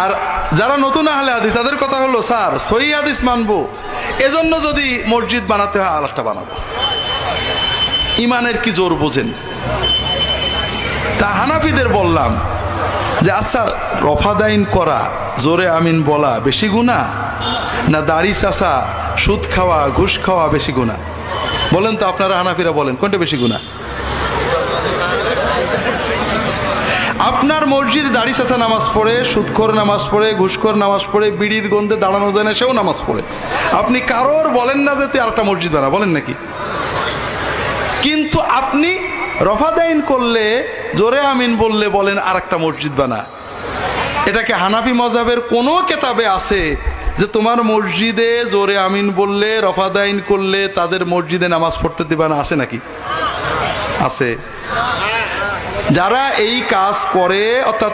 আর যারা নতুন আহলে হাদিস তাদের কথা হলো, স্যার সহিহ হাদিস মানবো, এজন্য যদি মসজিদ বানাতে হয় আরেকটা বানাবো। ইমানের কি জোর বোঝেন? তা হানাফিদের বললাম যে আচ্ছা, রফাদাইন করা, জোরে আমিন বলা বেশি গুনাহ, না দাড়ি চাষা, সুদ খাওয়া, ঘুষ খাওয়া বেশি গুনাহ? বলেন তো আপনারা হানাফিরা, বলেন কোনটা বেশি গুনাহ? আপনার মসজিদে দাড়ি চাষা নামাজ পড়ে, সুদখোর নামাজ পড়ে, ঘুষখোর নামাজ পড়ে, বিড়ির গন্ধে দাঁড়ানো যায় না, সেও নামাজ পড়ে। আপনি কারোর বলেন না যে তুই আরেকটা মসজিদ বানা, বলেন নাকি? কিন্তু আপনি রফাদাইন করলে, জোরে আমিন বললে বলেন আরেকটা মসজিদ বানা। এটাকে হানাফি মযহাবের কোনো কেতাবে আছে যে তোমার মসজিদে জোরে আমিন বললে, রফাদাইন করলে তাদের মসজিদে নামাজ পড়তে দিবা না? আছে নাকি? আছে। যারা এই কাজ করে, অর্থাৎ